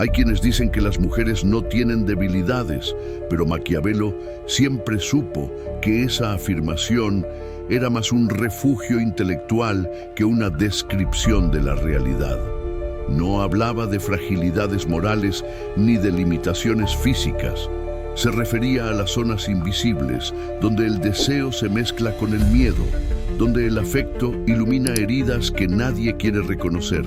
Hay quienes dicen que las mujeres no tienen debilidades, pero Maquiavelo siempre supo que esa afirmación era más un refugio intelectual que una descripción de la realidad. No hablaba de fragilidades morales ni de limitaciones físicas. Se refería a las zonas invisibles, donde el deseo se mezcla con el miedo, donde el afecto ilumina heridas que nadie quiere reconocer,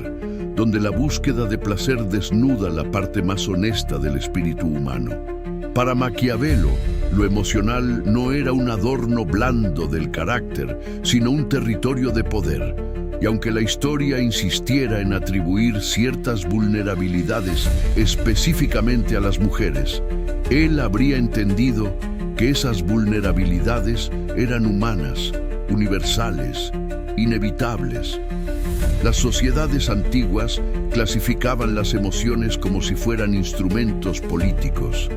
donde la búsqueda de placer desnuda la parte más honesta del espíritu humano. Para Maquiavelo, lo emocional no era un adorno blando del carácter, sino un territorio de poder. Y aunque la historia insistiera en atribuir ciertas vulnerabilidades específicamente a las mujeres, él habría entendido que esas vulnerabilidades eran humanas, universales, inevitables. Las sociedades antiguas clasificaban las emociones como si fueran instrumentos políticos.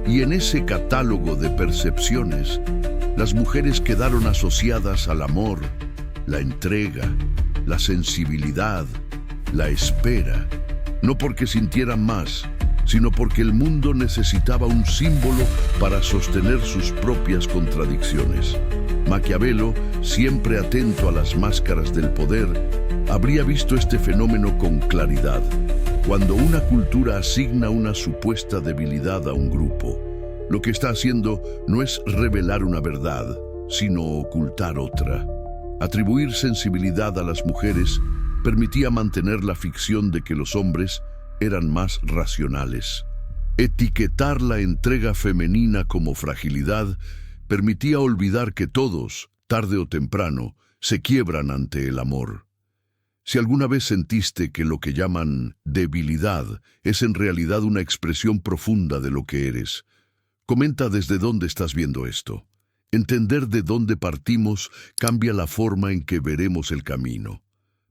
Y en ese catálogo de percepciones, las mujeres quedaron asociadas al amor, la entrega, la sensibilidad, la espera, no porque sintieran más, sino porque el mundo necesitaba un símbolo para sostener sus propias contradicciones. Maquiavelo, siempre atento a las máscaras del poder, habría visto este fenómeno con claridad. Cuando una cultura asigna una supuesta debilidad a un grupo, lo que está haciendo no es revelar una verdad, sino ocultar otra. Atribuir sensibilidad a las mujeres permitía mantener la ficción de que los hombres eran más racionales. Etiquetar la entrega femenina como fragilidad permitía olvidar que todos, tarde o temprano, se quiebran ante el amor. Si alguna vez sentiste que lo que llaman debilidad es en realidad una expresión profunda de lo que eres, comenta desde dónde estás viendo esto. Entender de dónde partimos cambia la forma en que veremos el camino.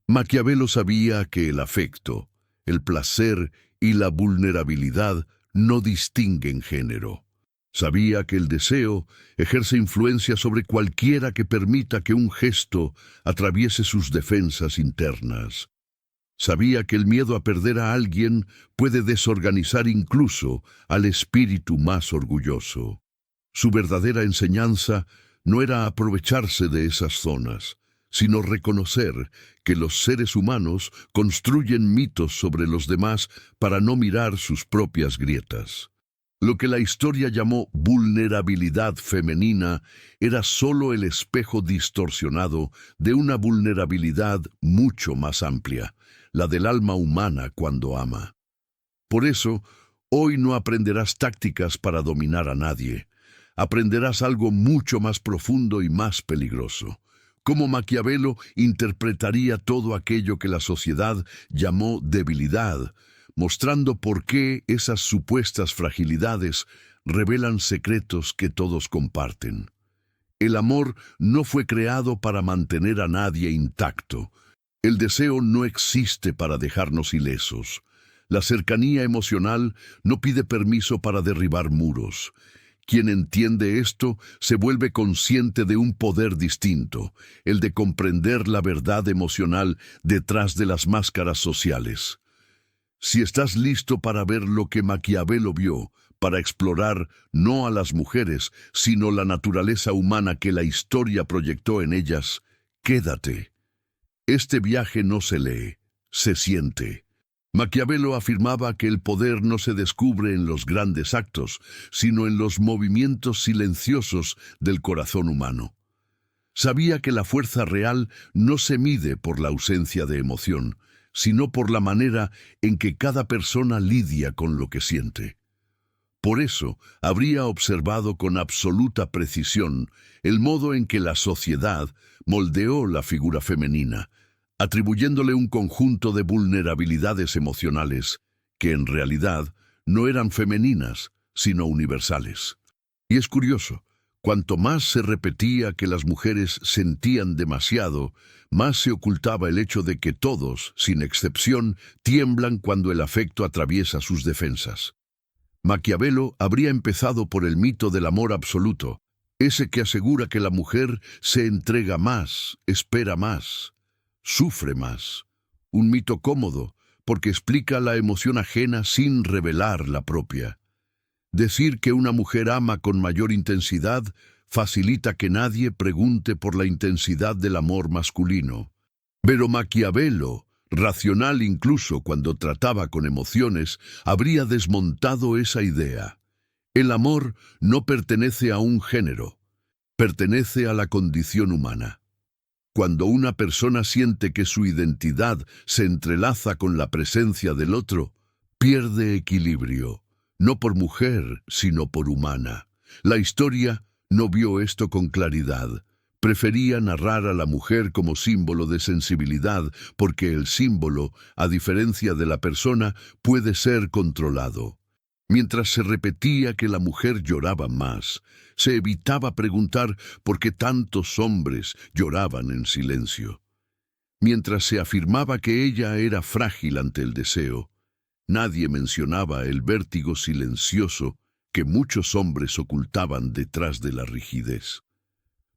Maquiavelo sabía que el afecto, el placer y la vulnerabilidad no distinguen género. Sabía que el deseo ejerce influencia sobre cualquiera que permita que un gesto atraviese sus defensas internas. Sabía que el miedo a perder a alguien puede desorganizar incluso al espíritu más orgulloso. Su verdadera enseñanza no era aprovecharse de esas zonas, sino reconocer que los seres humanos construyen mitos sobre los demás para no mirar sus propias grietas. Lo que la historia llamó vulnerabilidad femenina era solo el espejo distorsionado de una vulnerabilidad mucho más amplia, la del alma humana cuando ama. Por eso, hoy no aprenderás tácticas para dominar a nadie. Aprenderás algo mucho más profundo y más peligroso. Cómo Maquiavelo interpretaría todo aquello que la sociedad llamó debilidad, mostrando por qué esas supuestas fragilidades revelan secretos que todos comparten. El amor no fue creado para mantener a nadie intacto. El deseo no existe para dejarnos ilesos. La cercanía emocional no pide permiso para derribar muros. Quien entiende esto se vuelve consciente de un poder distinto, el de comprender la verdad emocional detrás de las máscaras sociales. Si estás listo para ver lo que Maquiavelo vio, para explorar no a las mujeres, sino la naturaleza humana que la historia proyectó en ellas, quédate. Este viaje no se lee, se siente. Maquiavelo afirmaba que el poder no se descubre en los grandes actos, sino en los movimientos silenciosos del corazón humano. Sabía que la fuerza real no se mide por la ausencia de emoción, sino por la manera en que cada persona lidia con lo que siente. Por eso, habría observado con absoluta precisión el modo en que la sociedad moldeó la figura femenina, atribuyéndole un conjunto de vulnerabilidades emocionales que en realidad no eran femeninas, sino universales. Y es curioso, cuanto más se repetía que las mujeres sentían demasiado, más se ocultaba el hecho de que todos, sin excepción, tiemblan cuando el afecto atraviesa sus defensas. Maquiavelo habría empezado por el mito del amor absoluto, ese que asegura que la mujer se entrega más, espera más, sufre más. Un mito cómodo, porque explica la emoción ajena sin revelar la propia. Decir que una mujer ama con mayor intensidad facilita que nadie pregunte por la intensidad del amor masculino. Pero Maquiavelo, racional incluso cuando trataba con emociones, habría desmontado esa idea. El amor no pertenece a un género, pertenece a la condición humana. Cuando una persona siente que su identidad se entrelaza con la presencia del otro, pierde equilibrio, no por mujer, sino por humana. La historia no vio esto con claridad. Prefería narrar a la mujer como símbolo de sensibilidad, porque el símbolo, a diferencia de la persona, puede ser controlado. Mientras se repetía que la mujer lloraba más, se evitaba preguntar por qué tantos hombres lloraban en silencio. Mientras se afirmaba que ella era frágil ante el deseo, nadie mencionaba el vértigo silencioso que muchos hombres ocultaban detrás de la rigidez.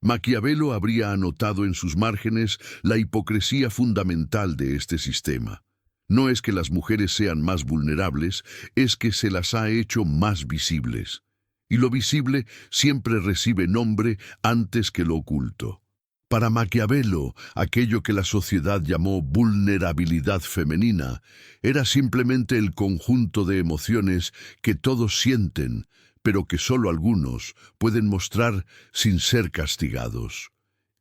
Maquiavelo habría anotado en sus márgenes la hipocresía fundamental de este sistema. No es que las mujeres sean más vulnerables, es que se las ha hecho más visibles. Y lo visible siempre recibe nombre antes que lo oculto. Para Maquiavelo, aquello que la sociedad llamó vulnerabilidad femenina era simplemente el conjunto de emociones que todos sienten, pero que solo algunos pueden mostrar sin ser castigados.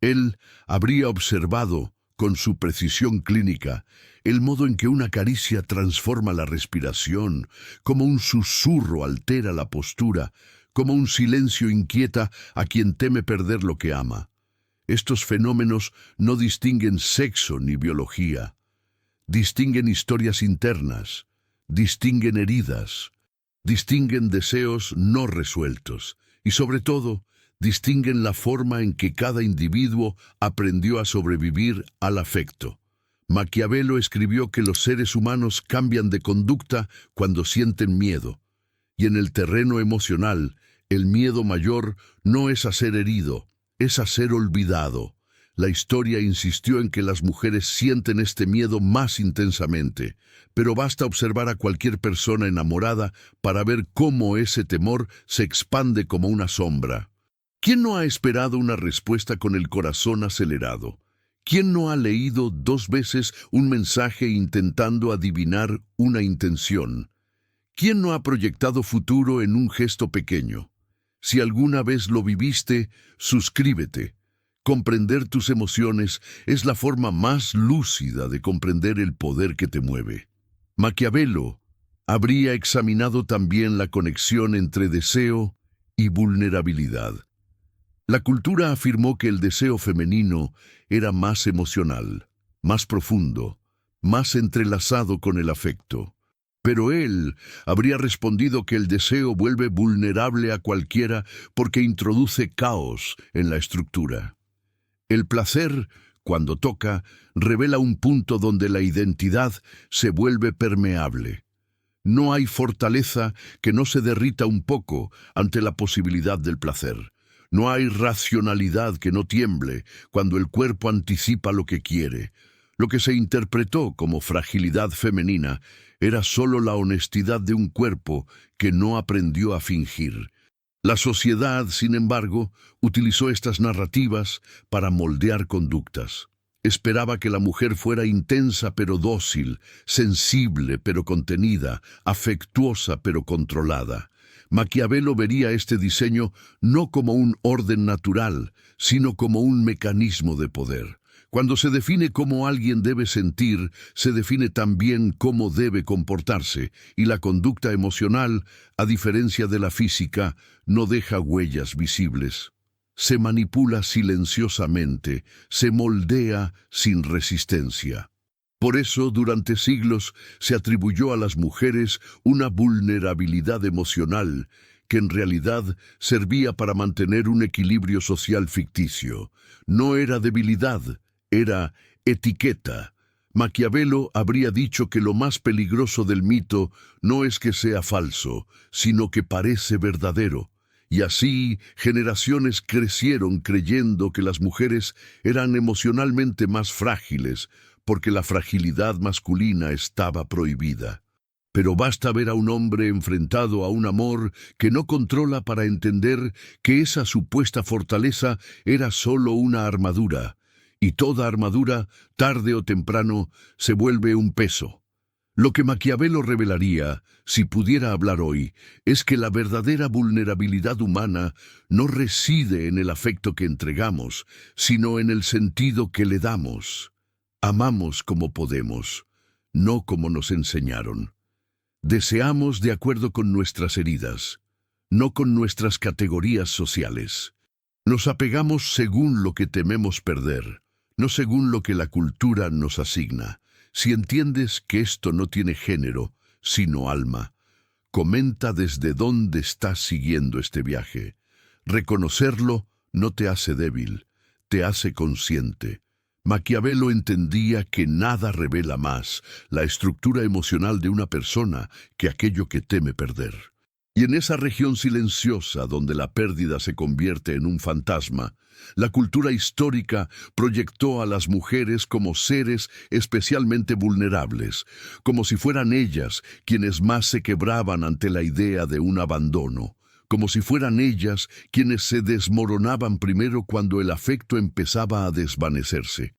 Él habría observado, con su precisión clínica, el modo en que una caricia transforma la respiración, como un susurro altera la postura, como un silencio inquieta a quien teme perder lo que ama. Estos fenómenos no distinguen sexo ni biología. Distinguen historias internas, distinguen heridas, distinguen deseos no resueltos y, sobre todo, distinguen la forma en que cada individuo aprendió a sobrevivir al afecto. Maquiavelo escribió que los seres humanos cambian de conducta cuando sienten miedo, y en el terreno emocional, el miedo mayor no es a ser herido, es a ser olvidado. La historia insistió en que las mujeres sienten este miedo más intensamente, pero basta observar a cualquier persona enamorada para ver cómo ese temor se expande como una sombra. ¿Quién no ha esperado una respuesta con el corazón acelerado? ¿Quién no ha leído 2 veces un mensaje intentando adivinar una intención? ¿Quién no ha proyectado futuro en un gesto pequeño? Si alguna vez lo viviste, suscríbete. Comprender tus emociones es la forma más lúcida de comprender el poder que te mueve. Maquiavelo habría examinado también la conexión entre deseo y vulnerabilidad. La cultura afirmó que el deseo femenino era más emocional, más profundo, más entrelazado con el afecto. Pero él habría respondido que el deseo vuelve vulnerable a cualquiera porque introduce caos en la estructura. El placer, cuando toca, revela un punto donde la identidad se vuelve permeable. No hay fortaleza que no se derrita un poco ante la posibilidad del placer. No hay racionalidad que no tiemble cuando el cuerpo anticipa lo que quiere. Lo que se interpretó como fragilidad femenina era solo la honestidad de un cuerpo que no aprendió a fingir. La sociedad, sin embargo, utilizó estas narrativas para moldear conductas. Esperaba que la mujer fuera intensa pero dócil, sensible pero contenida, afectuosa pero controlada. Maquiavelo vería este diseño no como un orden natural, sino como un mecanismo de poder. Cuando se define cómo alguien debe sentir, se define también cómo debe comportarse, y la conducta emocional, a diferencia de la física, no deja huellas visibles. Se manipula silenciosamente, se moldea sin resistencia. Por eso, durante siglos, se atribuyó a las mujeres una vulnerabilidad emocional que en realidad servía para mantener un equilibrio social ficticio. No era debilidad, era etiqueta. Maquiavelo habría dicho que lo más peligroso del mito no es que sea falso, sino que parece verdadero. Y así, generaciones crecieron creyendo que las mujeres eran emocionalmente más frágiles, porque la fragilidad masculina estaba prohibida. Pero basta ver a un hombre enfrentado a un amor que no controla para entender que esa supuesta fortaleza era solo una armadura, y toda armadura, tarde o temprano, se vuelve un peso. Lo que Maquiavelo revelaría, si pudiera hablar hoy, es que la verdadera vulnerabilidad humana no reside en el afecto que entregamos, sino en el sentido que le damos. Amamos como podemos, no como nos enseñaron. Deseamos de acuerdo con nuestras heridas, no con nuestras categorías sociales. Nos apegamos según lo que tememos perder, no según lo que la cultura nos asigna. Si entiendes que esto no tiene género, sino alma, comenta desde dónde estás siguiendo este viaje. Reconocerlo no te hace débil, te hace consciente. Maquiavelo entendía que nada revela más la estructura emocional de una persona que aquello que teme perder. Y en esa región silenciosa donde la pérdida se convierte en un fantasma, la cultura histórica proyectó a las mujeres como seres especialmente vulnerables, como si fueran ellas quienes más se quebraban ante la idea de un abandono, como si fueran ellas quienes se desmoronaban primero cuando el afecto empezaba a desvanecerse.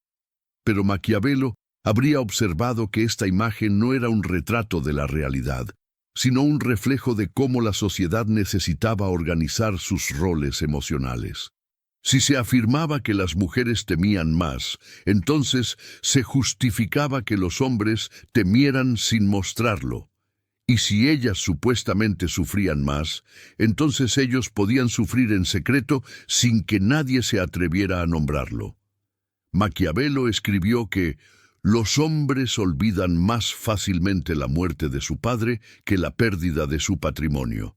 Pero Maquiavelo habría observado que esta imagen no era un retrato de la realidad, sino un reflejo de cómo la sociedad necesitaba organizar sus roles emocionales. Si se afirmaba que las mujeres temían más, entonces se justificaba que los hombres temieran sin mostrarlo. Y si ellas supuestamente sufrían más, entonces ellos podían sufrir en secreto sin que nadie se atreviera a nombrarlo. Maquiavelo escribió que los hombres olvidan más fácilmente la muerte de su padre que la pérdida de su patrimonio.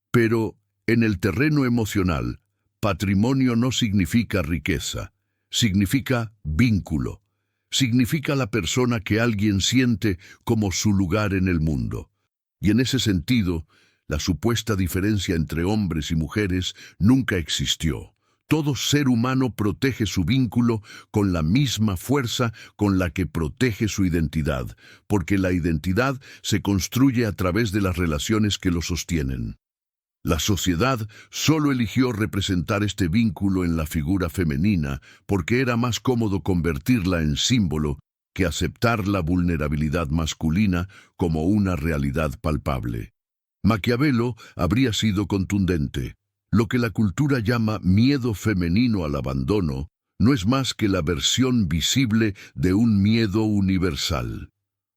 Pero en el terreno emocional, patrimonio no significa riqueza, significa vínculo. Significa la persona que alguien siente como su lugar en el mundo. Y en ese sentido, la supuesta diferencia entre hombres y mujeres nunca existió. Todo ser humano protege su vínculo con la misma fuerza con la que protege su identidad, porque la identidad se construye a través de las relaciones que lo sostienen. La sociedad solo eligió representar este vínculo en la figura femenina porque era más cómodo convertirla en símbolo que aceptar la vulnerabilidad masculina como una realidad palpable. Maquiavelo habría sido contundente. Lo que la cultura llama miedo femenino al abandono no es más que la versión visible de un miedo universal.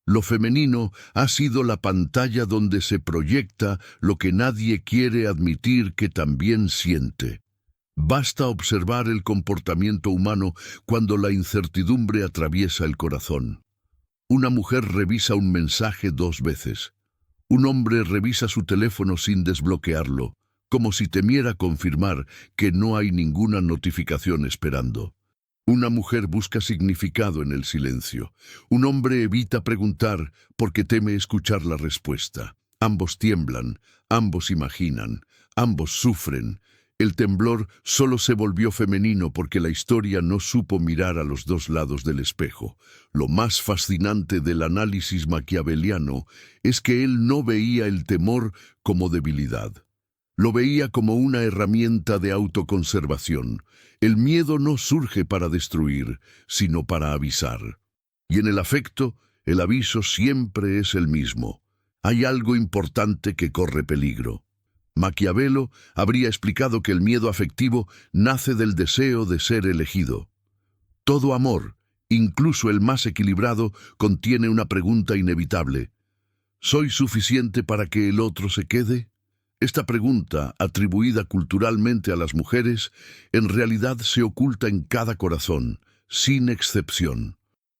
Lo femenino ha sido la pantalla donde se proyecta lo que nadie quiere admitir que también siente. Basta observar el comportamiento humano cuando la incertidumbre atraviesa el corazón. Una mujer revisa un mensaje 2 veces. Un hombre revisa su teléfono sin desbloquearlo, como si temiera confirmar que no hay ninguna notificación esperando. Una mujer busca significado en el silencio. Un hombre evita preguntar porque teme escuchar la respuesta. Ambos tiemblan, ambos imaginan, ambos sufren. El temblor solo se volvió femenino porque la historia no supo mirar a los 2 lados del espejo. Lo más fascinante del análisis maquiaveliano es que él no veía el temor como debilidad. Lo veía como una herramienta de autoconservación. El miedo no surge para destruir, sino para avisar. Y en el afecto, el aviso siempre es el mismo. Hay algo importante que corre peligro. Maquiavelo habría explicado que el miedo afectivo nace del deseo de ser elegido. Todo amor, incluso el más equilibrado, contiene una pregunta inevitable. ¿Soy suficiente para que el otro se quede? Esta pregunta, atribuida culturalmente a las mujeres, en realidad se oculta en cada corazón, sin excepción.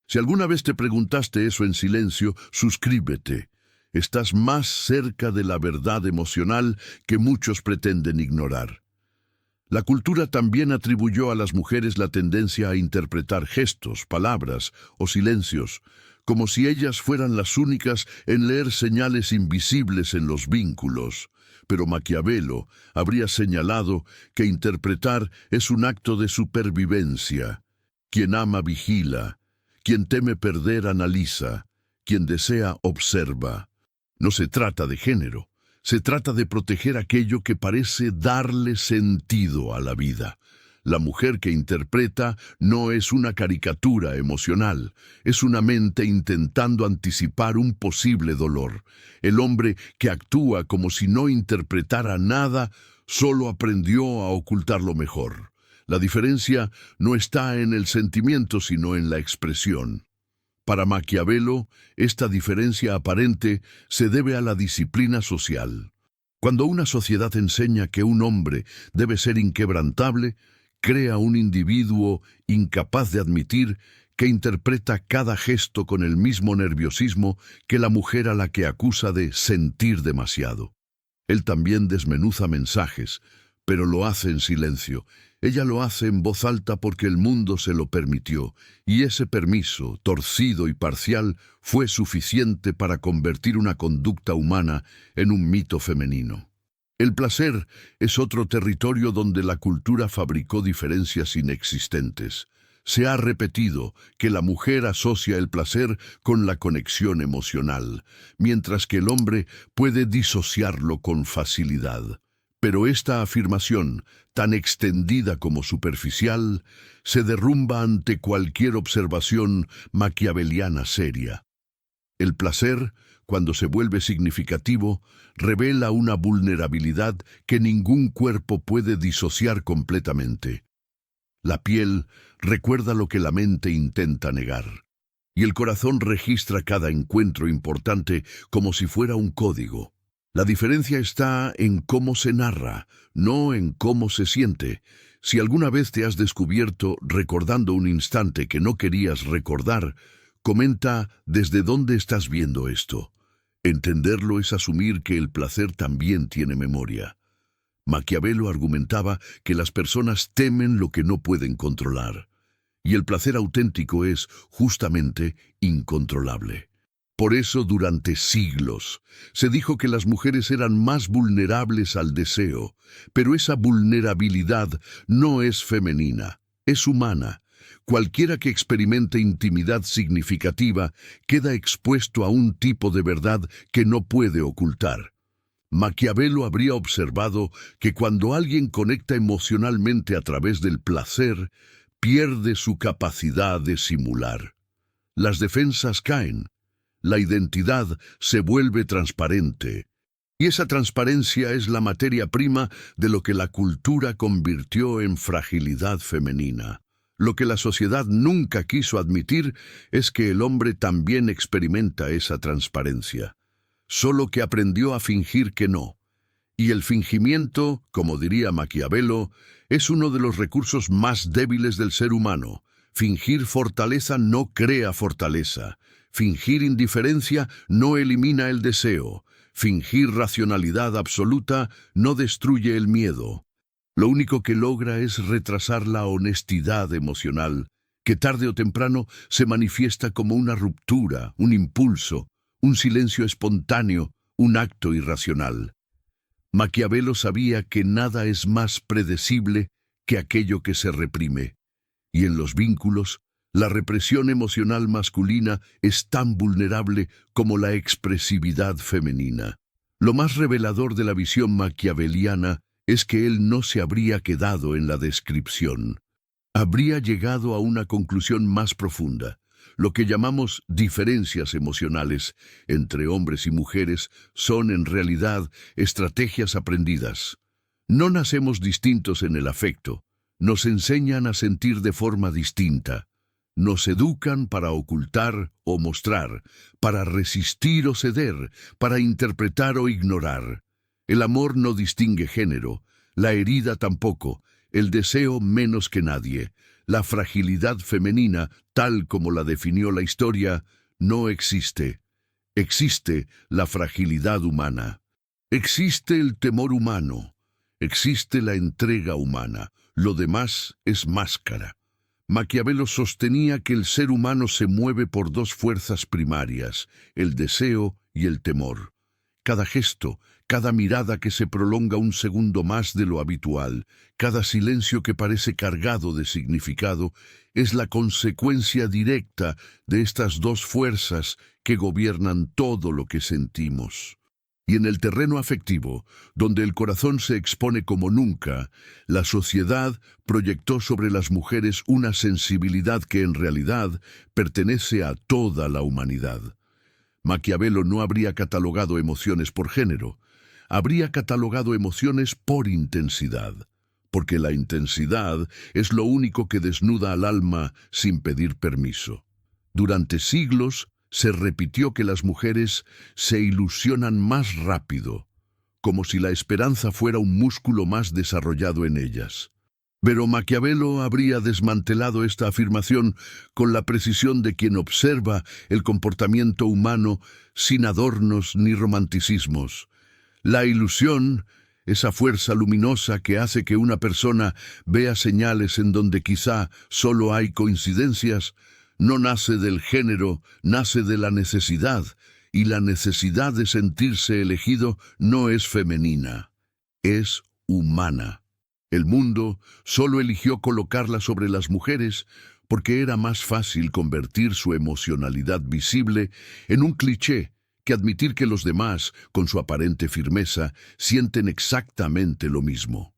Si alguna vez te preguntaste eso en silencio, suscríbete. Estás más cerca de la verdad emocional que muchos pretenden ignorar. La cultura también atribuyó a las mujeres la tendencia a interpretar gestos, palabras o silencios, como si ellas fueran las únicas en leer señales invisibles en los vínculos. Pero Maquiavelo habría señalado que interpretar es un acto de supervivencia. Quien ama vigila, Quien teme perder analiza, quien desea observa. No se trata de género, se trata de proteger aquello que parece darle sentido a la vida. La mujer que interpreta no es una caricatura emocional, es una mente intentando anticipar un posible dolor. El hombre que actúa como si no interpretara nada, solo aprendió a ocultarlo mejor. La diferencia no está en el sentimiento, sino en la expresión. Para Maquiavelo, esta diferencia aparente se debe a la disciplina social. Cuando una sociedad enseña que un hombre debe ser inquebrantable, crea un individuo incapaz de admitir que interpreta cada gesto con el mismo nerviosismo que la mujer a la que acusa de sentir demasiado. Él también desmenuza mensajes, pero lo hace en silencio. Ella lo hace en voz alta porque el mundo se lo permitió, y ese permiso, torcido y parcial, fue suficiente para convertir una conducta humana en un mito femenino. El placer es otro territorio donde la cultura fabricó diferencias inexistentes. Se ha repetido que la mujer asocia el placer con la conexión emocional, mientras que el hombre puede disociarlo con facilidad. Pero esta afirmación, tan extendida como superficial, se derrumba ante cualquier observación maquiaveliana seria. El placer, cuando se vuelve significativo, revela una vulnerabilidad que ningún cuerpo puede disociar completamente. La piel recuerda lo que la mente intenta negar, y el corazón registra cada encuentro importante como si fuera un código. La diferencia está en cómo se narra, no en cómo se siente. Si alguna vez te has descubierto recordando un instante que no querías recordar, comenta desde dónde estás viendo esto. Entenderlo es asumir que el placer también tiene memoria. Maquiavelo argumentaba que las personas temen lo que no pueden controlar, y el placer auténtico es, justamente, incontrolable. Por eso, durante siglos, se dijo que las mujeres eran más vulnerables al deseo, pero esa vulnerabilidad no es femenina, es humana. Cualquiera que experimente intimidad significativa queda expuesto a un tipo de verdad que no puede ocultar. Maquiavelo habría observado que cuando alguien conecta emocionalmente a través del placer, pierde su capacidad de simular. Las defensas caen, la identidad se vuelve transparente, y esa transparencia es la materia prima de lo que la cultura convirtió en fragilidad femenina. Lo que la sociedad nunca quiso admitir es que el hombre también experimenta esa transparencia, solo que aprendió a fingir que no. Y el fingimiento, como diría Maquiavelo, es uno de los recursos más débiles del ser humano. Fingir fortaleza no crea fortaleza. Fingir indiferencia no elimina el deseo. Fingir racionalidad absoluta no destruye el miedo. Lo único que logra es retrasar la honestidad emocional, que tarde o temprano se manifiesta como una ruptura, un impulso, un silencio espontáneo, un acto irracional. Maquiavelo sabía que nada es más predecible que aquello que se reprime, y en los vínculos, la represión emocional masculina es tan vulnerable como la expresividad femenina. Lo más revelador de la visión maquiaveliana es que él no se habría quedado en la descripción. Habría llegado a una conclusión más profunda. Lo que llamamos diferencias emocionales entre hombres y mujeres son en realidad estrategias aprendidas. No nacemos distintos en el afecto, nos enseñan a sentir de forma distinta. Nos educan para ocultar o mostrar, para resistir o ceder, para interpretar o ignorar. El amor no distingue género, la herida tampoco, el deseo menos que nadie. La fragilidad femenina, tal como la definió la historia, no existe. Existe la fragilidad humana. Existe el temor humano. Existe la entrega humana. Lo demás es máscara. Maquiavelo sostenía que el ser humano se mueve por dos fuerzas primarias, el deseo y el temor. Cada gesto, cada mirada que se prolonga un segundo más de lo habitual, cada silencio que parece cargado de significado, es la consecuencia directa de estas dos fuerzas que gobiernan todo lo que sentimos. Y en el terreno afectivo, donde el corazón se expone como nunca, la sociedad proyectó sobre las mujeres una sensibilidad que en realidad pertenece a toda la humanidad. Maquiavelo no habría catalogado emociones por género, habría catalogado emociones por intensidad, porque la intensidad es lo único que desnuda al alma sin pedir permiso. Durante siglos se repitió que las mujeres se ilusionan más rápido, como si la esperanza fuera un músculo más desarrollado en ellas. Pero Maquiavelo habría desmantelado esta afirmación con la precisión de quien observa el comportamiento humano sin adornos ni romanticismos. La ilusión, esa fuerza luminosa que hace que una persona vea señales en donde quizá solo hay coincidencias, no nace del género, nace de la necesidad, y la necesidad de sentirse elegido no es femenina, es humana. El mundo solo eligió colocarla sobre las mujeres porque era más fácil convertir su emocionalidad visible en un cliché que admitir que los demás, con su aparente firmeza, sienten exactamente lo mismo.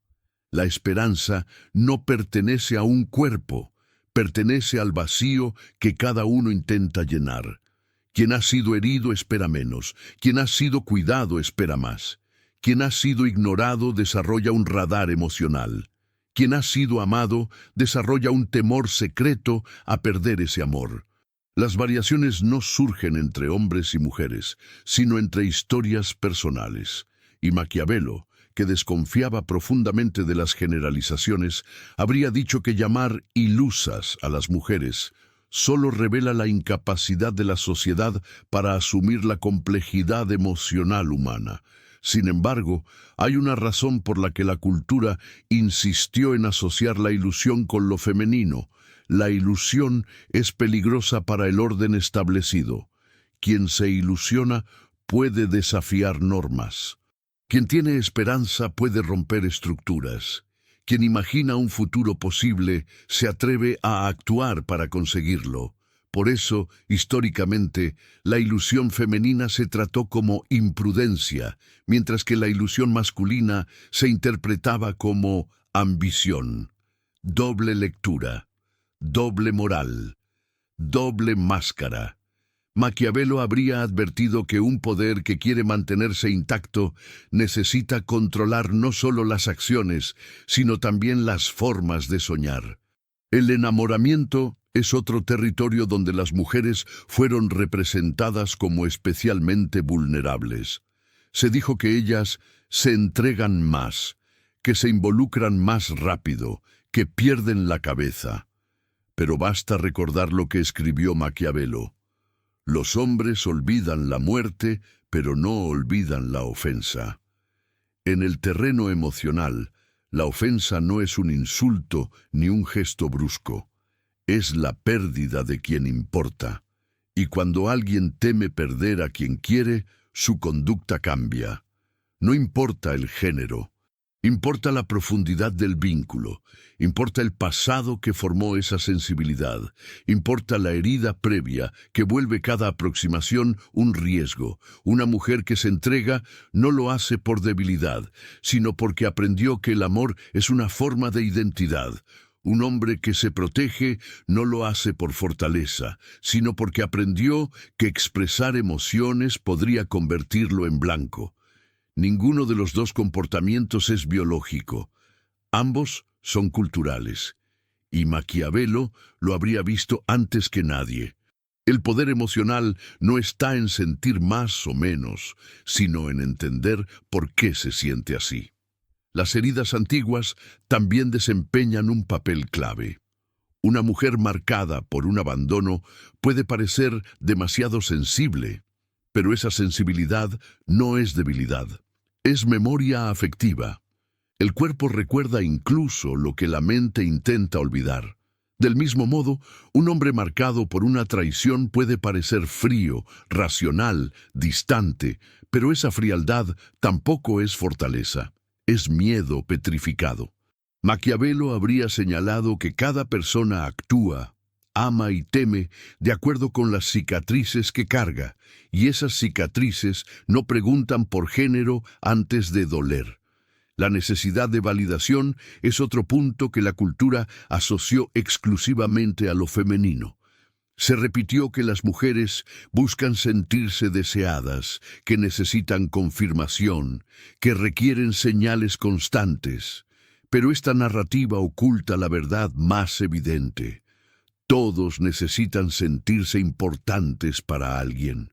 La esperanza no pertenece a un cuerpo, pertenece al vacío que cada uno intenta llenar. Quien ha sido herido espera menos, quien ha sido cuidado espera más. Quien ha sido ignorado desarrolla un radar emocional. Quien ha sido amado desarrolla un temor secreto a perder ese amor. Las variaciones no surgen entre hombres y mujeres, sino entre historias personales. Y Maquiavelo, que desconfiaba profundamente de las generalizaciones, habría dicho que llamar ilusas a las mujeres solo revela la incapacidad de la sociedad para asumir la complejidad emocional humana. Sin embargo, hay una razón por la que la cultura insistió en asociar la ilusión con lo femenino. La ilusión es peligrosa para el orden establecido. Quien se ilusiona puede desafiar normas. Quien tiene esperanza puede romper estructuras. Quien imagina un futuro posible se atreve a actuar para conseguirlo. Por eso, históricamente, la ilusión femenina se trató como imprudencia, mientras que la ilusión masculina se interpretaba como ambición. Doble lectura, doble moral, doble máscara. Maquiavelo habría advertido que un poder que quiere mantenerse intacto necesita controlar no solo las acciones, sino también las formas de soñar. El enamoramiento es otro territorio donde las mujeres fueron representadas como especialmente vulnerables. Se dijo que ellas se entregan más, que se involucran más rápido, que pierden la cabeza. Pero basta recordar lo que escribió Maquiavelo. Los hombres olvidan la muerte, pero no olvidan la ofensa. En el terreno emocional, la ofensa no es un insulto ni un gesto brusco. Es la pérdida de quien importa. Y cuando alguien teme perder a quien quiere, su conducta cambia. No importa el género. Importa la profundidad del vínculo, importa el pasado que formó esa sensibilidad, importa la herida previa que vuelve cada aproximación un riesgo. Una mujer que se entrega no lo hace por debilidad, sino porque aprendió que el amor es una forma de identidad. Un hombre que se protege no lo hace por fortaleza, sino porque aprendió que expresar emociones podría convertirlo en blanco. Ninguno de los dos comportamientos es biológico. Ambos son culturales. Y Maquiavelo lo habría visto antes que nadie. El poder emocional no está en sentir más o menos, sino en entender por qué se siente así. Las heridas antiguas también desempeñan un papel clave. Una mujer marcada por un abandono puede parecer demasiado sensible, pero esa sensibilidad no es debilidad, es memoria afectiva. El cuerpo recuerda incluso lo que la mente intenta olvidar. Del mismo modo, un hombre marcado por una traición puede parecer frío, racional, distante, pero esa frialdad tampoco es fortaleza, es miedo petrificado. Maquiavelo habría señalado que cada persona actúa, ama y teme de acuerdo con las cicatrices que carga, y esas cicatrices no preguntan por género antes de doler. La necesidad de validación es otro punto que la cultura asoció exclusivamente a lo femenino. Se repitió que las mujeres buscan sentirse deseadas, que necesitan confirmación, que requieren señales constantes. Pero esta narrativa oculta la verdad más evidente. Todos necesitan sentirse importantes para alguien.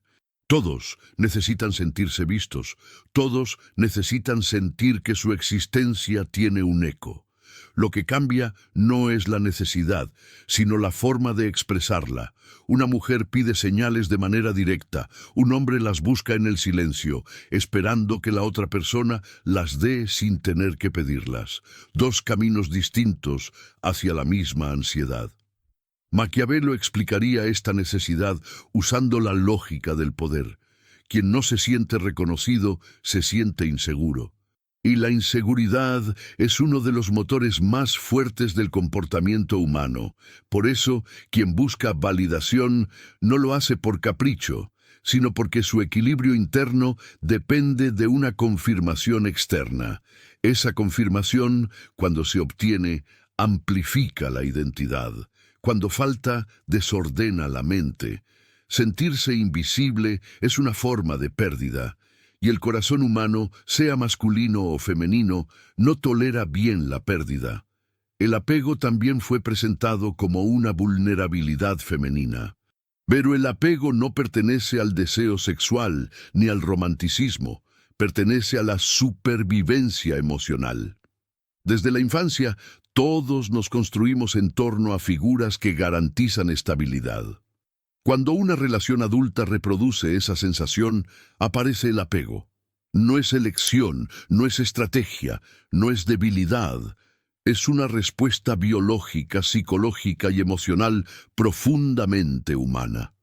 Todos necesitan sentirse vistos. Todos necesitan sentir que su existencia tiene un eco. Lo que cambia no es la necesidad, sino la forma de expresarla. Una mujer pide señales de manera directa, un hombre las busca en el silencio, esperando que la otra persona las dé sin tener que pedirlas. Dos caminos distintos hacia la misma ansiedad. Maquiavelo explicaría esta necesidad usando la lógica del poder. Quien no se siente reconocido se siente inseguro. Y la inseguridad es uno de los motores más fuertes del comportamiento humano. Por eso, quien busca validación no lo hace por capricho, sino porque su equilibrio interno depende de una confirmación externa. Esa confirmación, cuando se obtiene, amplifica la identidad. Cuando falta, desordena la mente. Sentirse invisible es una forma de pérdida, y el corazón humano, sea masculino o femenino, no tolera bien la pérdida. El apego también fue presentado como una vulnerabilidad femenina. Pero el apego no pertenece al deseo sexual ni al romanticismo, pertenece a la supervivencia emocional. Desde la infancia, todos nos construimos en torno a figuras que garantizan estabilidad. Cuando una relación adulta reproduce esa sensación, aparece el apego. No es elección, no es estrategia, no es debilidad. Es una respuesta biológica, psicológica y emocional profundamente humana.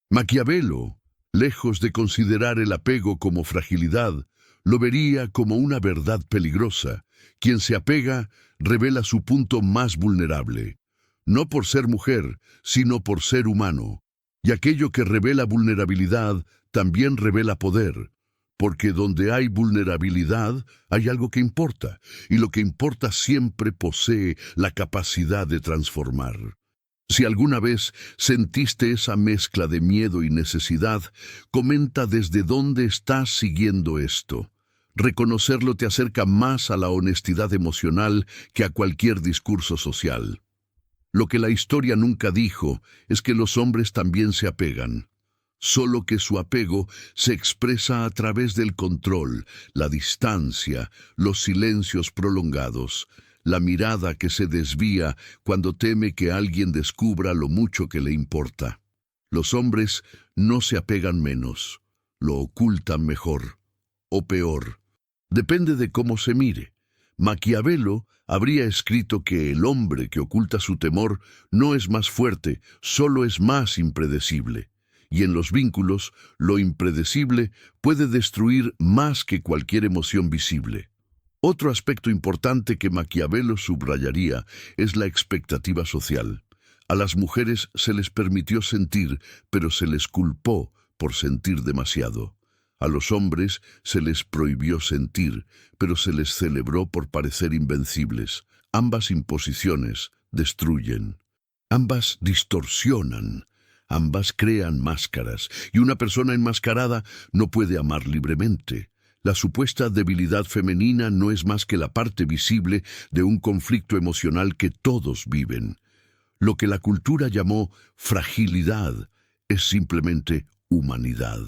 Maquiavelo, lejos de considerar el apego como fragilidad, lo vería como una verdad peligrosa. Quien se apega revela su punto más vulnerable, no por ser mujer, sino por ser humano. Y aquello que revela vulnerabilidad también revela poder, porque donde hay vulnerabilidad hay algo que importa, y lo que importa siempre posee la capacidad de transformar. Si alguna vez sentiste esa mezcla de miedo y necesidad, comenta desde dónde estás siguiendo esto. Reconocerlo te acerca más a la honestidad emocional que a cualquier discurso social. Lo que la historia nunca dijo es que los hombres también se apegan, solo que su apego se expresa a través del control, la distancia, los silencios prolongados, la mirada que se desvía cuando teme que alguien descubra lo mucho que le importa. Los hombres no se apegan menos, lo ocultan mejor o peor. Depende de cómo se mire. Maquiavelo habría escrito que el hombre que oculta su temor no es más fuerte, solo es más impredecible. Y en los vínculos, lo impredecible puede destruir más que cualquier emoción visible. Otro aspecto importante que Maquiavelo subrayaría es la expectativa social. A las mujeres se les permitió sentir, pero se les culpó por sentir demasiado. A los hombres se les prohibió sentir, pero se les celebró por parecer invencibles. Ambas imposiciones destruyen. Ambas distorsionan. Ambas crean máscaras, y una persona enmascarada no puede amar libremente. La supuesta debilidad femenina no es más que la parte visible de un conflicto emocional que todos viven. Lo que la cultura llamó fragilidad es simplemente humanidad.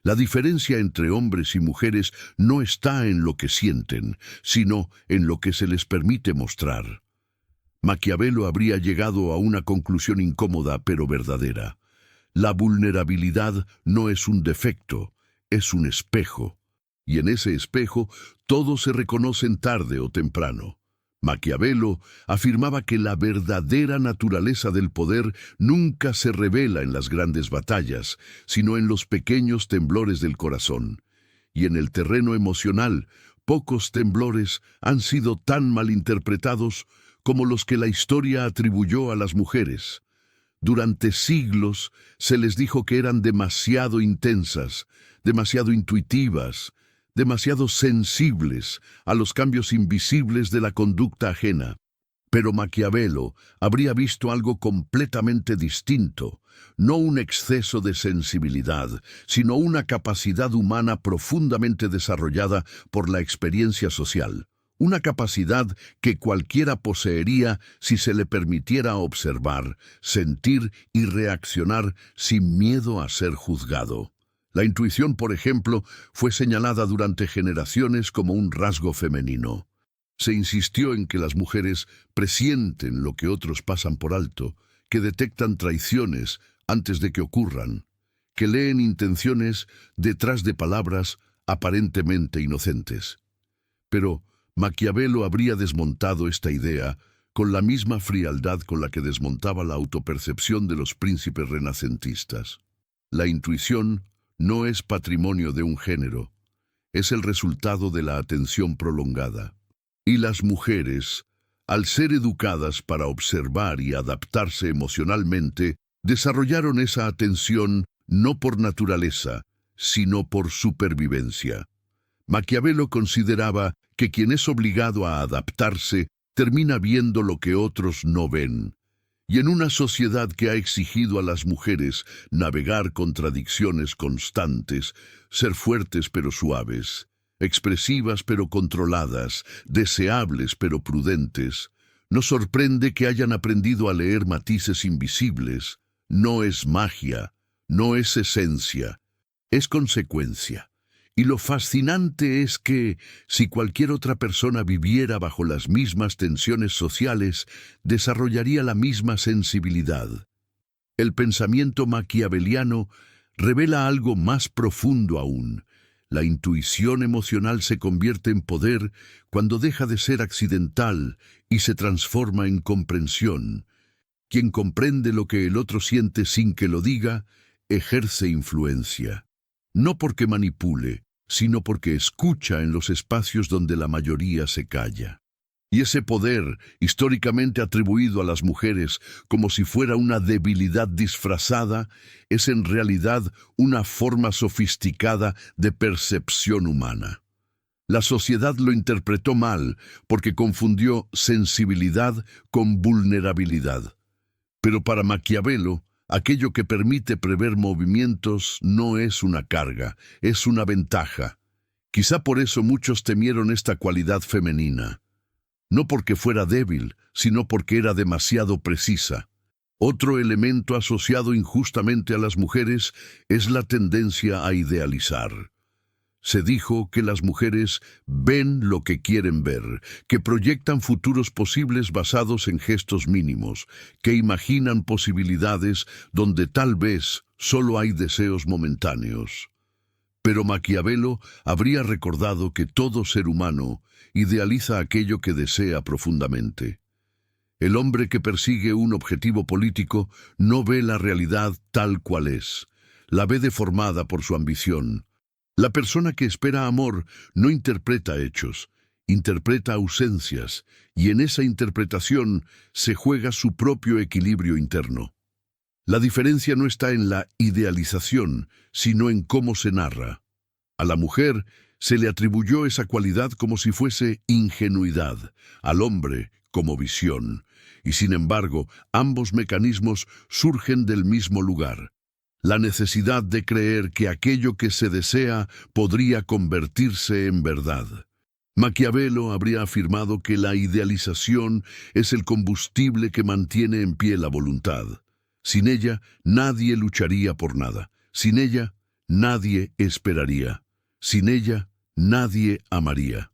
La diferencia entre hombres y mujeres no está en lo que sienten, sino en lo que se les permite mostrar. Maquiavelo habría llegado a una conclusión incómoda pero verdadera. La vulnerabilidad no es un defecto, es un espejo. Y en ese espejo todos se reconocen tarde o temprano. Maquiavelo afirmaba que la verdadera naturaleza del poder nunca se revela en las grandes batallas, sino en los pequeños temblores del corazón. Y en el terreno emocional, pocos temblores han sido tan malinterpretados como los que la historia atribuyó a las mujeres. Durante siglos se les dijo que eran demasiado intensas, demasiado intuitivas, demasiado sensibles a los cambios invisibles de la conducta ajena. Pero Maquiavelo habría visto algo completamente distinto, no un exceso de sensibilidad, sino una capacidad humana profundamente desarrollada por la experiencia social. Una capacidad que cualquiera poseería si se le permitiera observar, sentir y reaccionar sin miedo a ser juzgado. La intuición, por ejemplo, fue señalada durante generaciones como un rasgo femenino. Se insistió en que las mujeres presienten lo que otros pasan por alto, que detectan traiciones antes de que ocurran, que leen intenciones detrás de palabras aparentemente inocentes. Pero Maquiavelo habría desmontado esta idea con la misma frialdad con la que desmontaba la autopercepción de los príncipes renacentistas. La intuición no es patrimonio de un género, es el resultado de la atención prolongada. Y las mujeres, al ser educadas para observar y adaptarse emocionalmente, desarrollaron esa atención no por naturaleza, sino por supervivencia. Maquiavelo consideraba que quien es obligado a adaptarse termina viendo lo que otros no ven. Y en una sociedad que ha exigido a las mujeres navegar contradicciones constantes, ser fuertes pero suaves, expresivas pero controladas, deseables pero prudentes, nos sorprende que hayan aprendido a leer matices invisibles. No es magia, no es esencia, es consecuencia. Y lo fascinante es que, si cualquier otra persona viviera bajo las mismas tensiones sociales, desarrollaría la misma sensibilidad. El pensamiento maquiaveliano revela algo más profundo aún. La intuición emocional se convierte en poder cuando deja de ser accidental y se transforma en comprensión. Quien comprende lo que el otro siente sin que lo diga, ejerce influencia. No porque manipule, sino porque escucha en los espacios donde la mayoría se calla. Y ese poder, históricamente atribuido a las mujeres como si fuera una debilidad disfrazada, es en realidad una forma sofisticada de percepción humana. La sociedad lo interpretó mal porque confundió sensibilidad con vulnerabilidad. Pero para Maquiavelo, aquello que permite prever movimientos no es una carga, es una ventaja. Quizá por eso muchos temieron esta cualidad femenina. No porque fuera débil, sino porque era demasiado precisa. Otro elemento asociado injustamente a las mujeres es la tendencia a idealizar. Se dijo que las mujeres ven lo que quieren ver, que proyectan futuros posibles basados en gestos mínimos, que imaginan posibilidades donde tal vez solo hay deseos momentáneos. Pero Maquiavelo habría recordado que todo ser humano idealiza aquello que desea profundamente. El hombre que persigue un objetivo político no ve la realidad tal cual es, la ve deformada por su ambición. La persona que espera amor no interpreta hechos, interpreta ausencias, y en esa interpretación se juega su propio equilibrio interno. La diferencia no está en la idealización, sino en cómo se narra. A la mujer se le atribuyó esa cualidad como si fuese ingenuidad, al hombre como visión, y sin embargo, ambos mecanismos surgen del mismo lugar. La necesidad de creer que aquello que se desea podría convertirse en verdad. Maquiavelo habría afirmado que la idealización es el combustible que mantiene en pie la voluntad. Sin ella, nadie lucharía por nada. Sin ella, nadie esperaría. Sin ella, nadie amaría.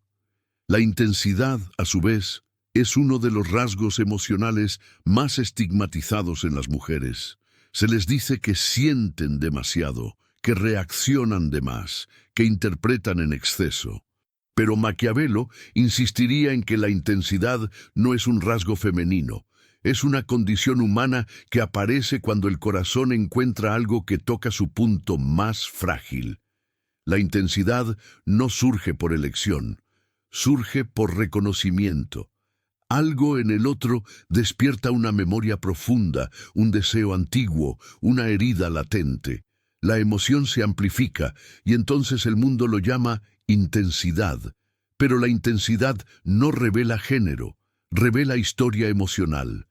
La intensidad, a su vez, es uno de los rasgos emocionales más estigmatizados en las mujeres. Se les dice que sienten demasiado, que reaccionan de más, que interpretan en exceso. Pero Maquiavelo insistiría en que la intensidad no es un rasgo femenino, es una condición humana que aparece cuando el corazón encuentra algo que toca su punto más frágil. La intensidad no surge por elección, surge por reconocimiento. Algo en el otro despierta una memoria profunda, un deseo antiguo, una herida latente. La emoción se amplifica y entonces el mundo lo llama intensidad. Pero la intensidad no revela género, revela historia emocional.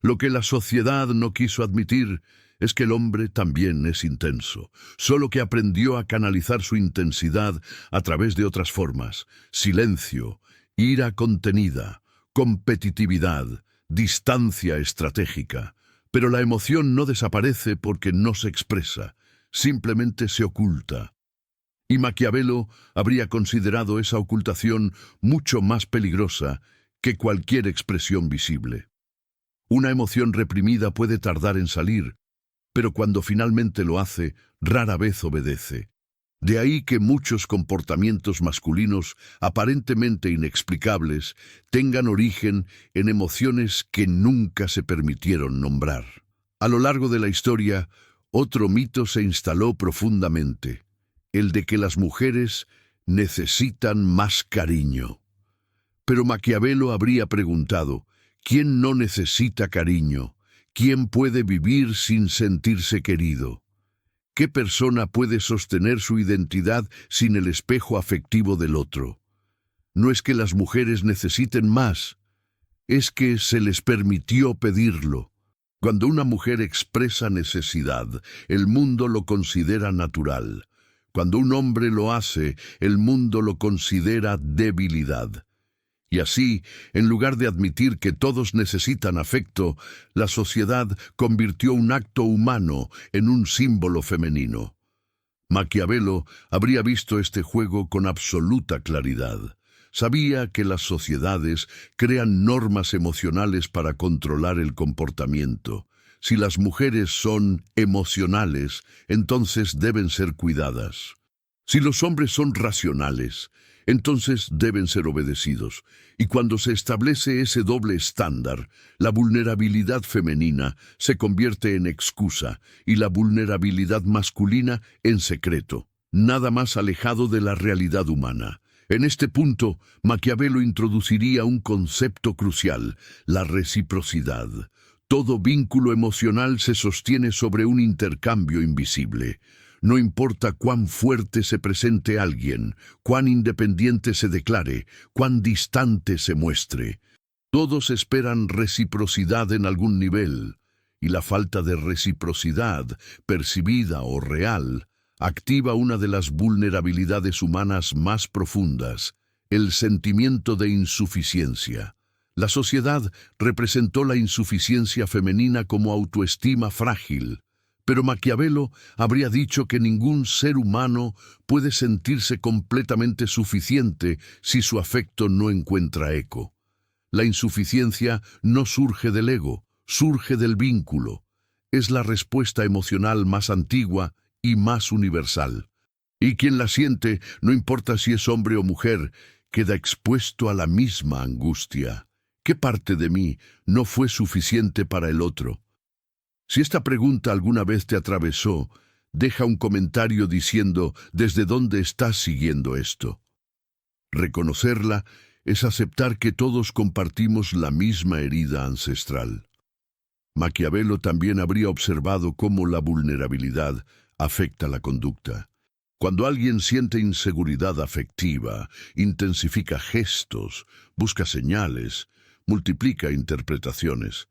Lo que la sociedad no quiso admitir es que el hombre también es intenso, solo que aprendió a canalizar su intensidad a través de otras formas: silencio, ira contenida, competitividad, distancia estratégica. Pero la emoción no desaparece porque no se expresa, simplemente se oculta. Y Maquiavelo habría considerado esa ocultación mucho más peligrosa que cualquier expresión visible. Una emoción reprimida puede tardar en salir, pero cuando finalmente lo hace, rara vez obedece. De ahí que muchos comportamientos masculinos aparentemente inexplicables tengan origen en emociones que nunca se permitieron nombrar. A lo largo de la historia, otro mito se instaló profundamente: el de que las mujeres necesitan más cariño. Pero Maquiavelo habría preguntado: ¿quién no necesita cariño? ¿Quién puede vivir sin sentirse querido? ¿Qué persona puede sostener su identidad sin el espejo afectivo del otro? No es que las mujeres necesiten más, es que se les permitió pedirlo. Cuando una mujer expresa necesidad, el mundo lo considera natural. Cuando un hombre lo hace, el mundo lo considera debilidad. Y así, en lugar de admitir que todos necesitan afecto, la sociedad convirtió un acto humano en un símbolo femenino. Maquiavelo habría visto este juego con absoluta claridad. Sabía que las sociedades crean normas emocionales para controlar el comportamiento. Si las mujeres son emocionales, entonces deben ser cuidadas. Si los hombres son racionales, entonces deben ser obedecidos. Y cuando se establece ese doble estándar, la vulnerabilidad femenina se convierte en excusa y la vulnerabilidad masculina en secreto, nada más alejado de la realidad humana. En este punto, Maquiavelo introduciría un concepto crucial: la reciprocidad. Todo vínculo emocional se sostiene sobre un intercambio invisible. No importa cuán fuerte se presente alguien, cuán independiente se declare, cuán distante se muestre. Todos esperan reciprocidad en algún nivel, y la falta de reciprocidad, percibida o real, activa una de las vulnerabilidades humanas más profundas: el sentimiento de insuficiencia. La sociedad representó la insuficiencia femenina como autoestima frágil. Pero Maquiavelo habría dicho que ningún ser humano puede sentirse completamente suficiente si su afecto no encuentra eco. La insuficiencia no surge del ego, surge del vínculo. Es la respuesta emocional más antigua y más universal. Y quien la siente, no importa si es hombre o mujer, queda expuesto a la misma angustia. ¿Qué parte de mí no fue suficiente para el otro? Si esta pregunta alguna vez te atravesó, deja un comentario diciendo desde dónde estás siguiendo esto. Reconocerla es aceptar que todos compartimos la misma herida ancestral. Maquiavelo también habría observado cómo la vulnerabilidad afecta la conducta. Cuando alguien siente inseguridad afectiva, intensifica gestos, busca señales, multiplica interpretaciones.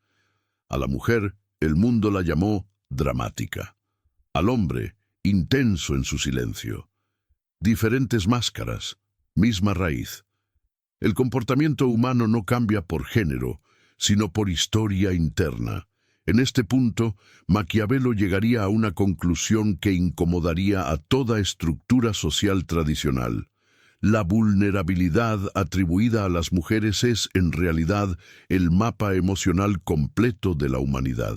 A la mujer, el mundo la llamó dramática. Al hombre, intenso en su silencio. Diferentes máscaras, misma raíz. El comportamiento humano no cambia por género, sino por historia interna. En este punto, Maquiavelo llegaría a una conclusión que incomodaría a toda estructura social tradicional. La vulnerabilidad atribuida a las mujeres es, en realidad, el mapa emocional completo de la humanidad.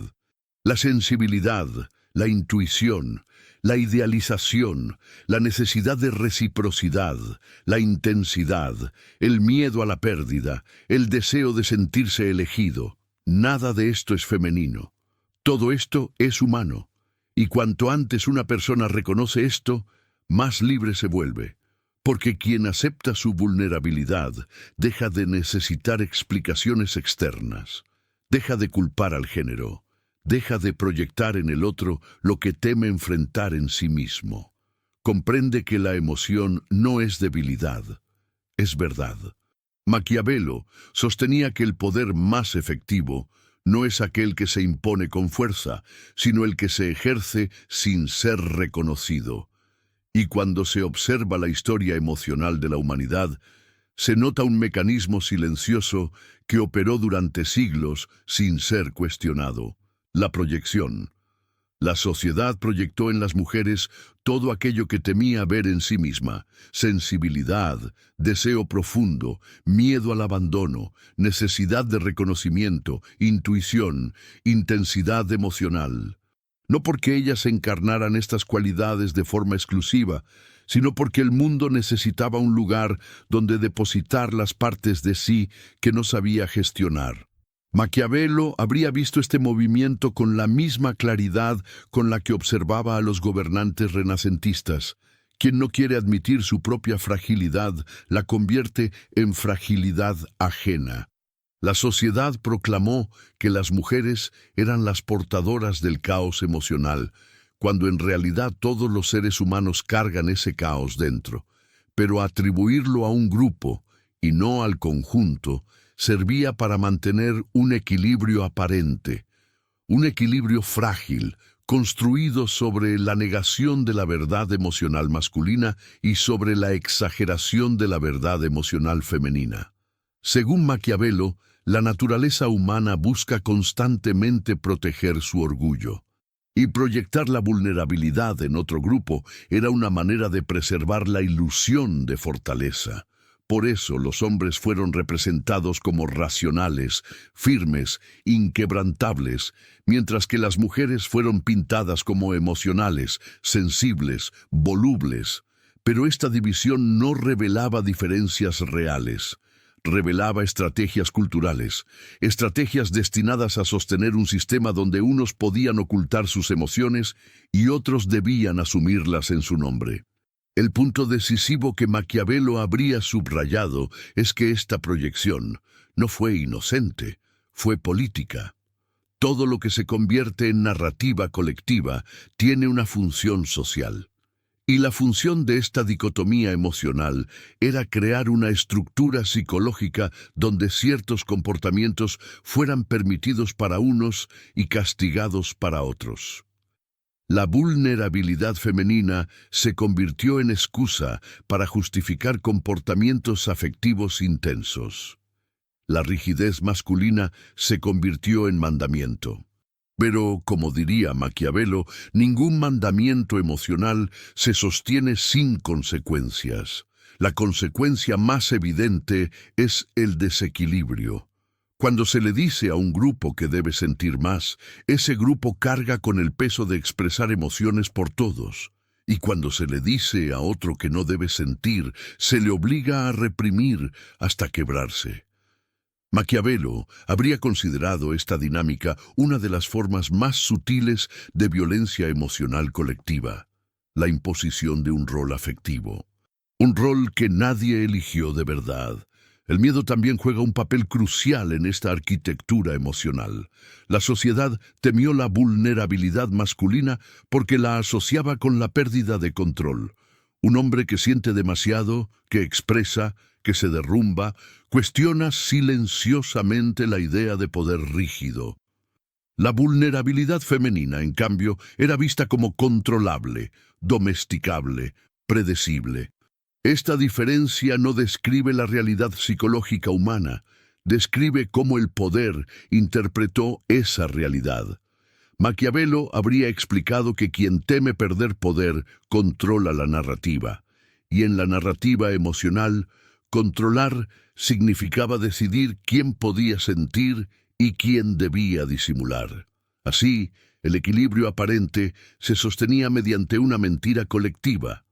La sensibilidad, la intuición, la idealización, la necesidad de reciprocidad, la intensidad, el miedo a la pérdida, el deseo de sentirse elegido. Nada de esto es femenino. Todo esto es humano. Y cuanto antes una persona reconoce esto, más libre se vuelve. Porque quien acepta su vulnerabilidad deja de necesitar explicaciones externas, deja de culpar al género, deja de proyectar en el otro lo que teme enfrentar en sí mismo. Comprende que la emoción no es debilidad, es verdad. Maquiavelo sostenía que el poder más efectivo no es aquel que se impone con fuerza, sino el que se ejerce sin ser reconocido. Y cuando se observa la historia emocional de la humanidad, se nota un mecanismo silencioso que operó durante siglos sin ser cuestionado: la proyección. La sociedad proyectó en las mujeres todo aquello que temía ver en sí misma: sensibilidad, deseo profundo, miedo al abandono, necesidad de reconocimiento, intuición, intensidad emocional. No porque ellas encarnaran estas cualidades de forma exclusiva, sino porque el mundo necesitaba un lugar donde depositar las partes de sí que no sabía gestionar. Maquiavelo habría visto este movimiento con la misma claridad con la que observaba a los gobernantes renacentistas. Quien no quiere admitir su propia fragilidad la convierte en fragilidad ajena. La sociedad proclamó que las mujeres eran las portadoras del caos emocional, cuando en realidad todos los seres humanos cargan ese caos dentro. Pero atribuirlo a un grupo, y no al conjunto, servía para mantener un equilibrio aparente, un equilibrio frágil, construido sobre la negación de la verdad emocional masculina y sobre la exageración de la verdad emocional femenina. Según Maquiavelo, la naturaleza humana busca constantemente proteger su orgullo, y proyectar la vulnerabilidad en otro grupo era una manera de preservar la ilusión de fortaleza. Por eso los hombres fueron representados como racionales, firmes, inquebrantables, mientras que las mujeres fueron pintadas como emocionales, sensibles, volubles. Pero esta división no revelaba diferencias reales. Revelaba estrategias culturales, estrategias destinadas a sostener un sistema donde unos podían ocultar sus emociones y otros debían asumirlas en su nombre. El punto decisivo que Maquiavelo habría subrayado es que esta proyección no fue inocente, fue política. Todo lo que se convierte en narrativa colectiva tiene una función social. Y la función de esta dicotomía emocional era crear una estructura psicológica donde ciertos comportamientos fueran permitidos para unos y castigados para otros. La vulnerabilidad femenina se convirtió en excusa para justificar comportamientos afectivos intensos. La rigidez masculina se convirtió en mandamiento. Pero, como diría Maquiavelo, ningún mandamiento emocional se sostiene sin consecuencias. La consecuencia más evidente es el desequilibrio. Cuando se le dice a un grupo que debe sentir más, ese grupo carga con el peso de expresar emociones por todos. Y cuando se le dice a otro que no debe sentir, se le obliga a reprimir hasta quebrarse. Maquiavelo habría considerado esta dinámica una de las formas más sutiles de violencia emocional colectiva: la imposición de un rol afectivo. Un rol que nadie eligió de verdad. El miedo también juega un papel crucial en esta arquitectura emocional. La sociedad temió la vulnerabilidad masculina porque la asociaba con la pérdida de control. Un hombre que siente demasiado, que expresa, que se derrumba, cuestiona silenciosamente la idea de poder rígido. La vulnerabilidad femenina, en cambio, era vista como controlable, domesticable, predecible. Esta diferencia no describe la realidad psicológica humana, describe cómo el poder interpretó esa realidad. Maquiavelo habría explicado que quien teme perder poder controla la narrativa, y en la narrativa emocional, controlar significaba decidir quién podía sentir y quién debía disimular. Así, El equilibrio aparente se sostenía mediante una mentira colectiva,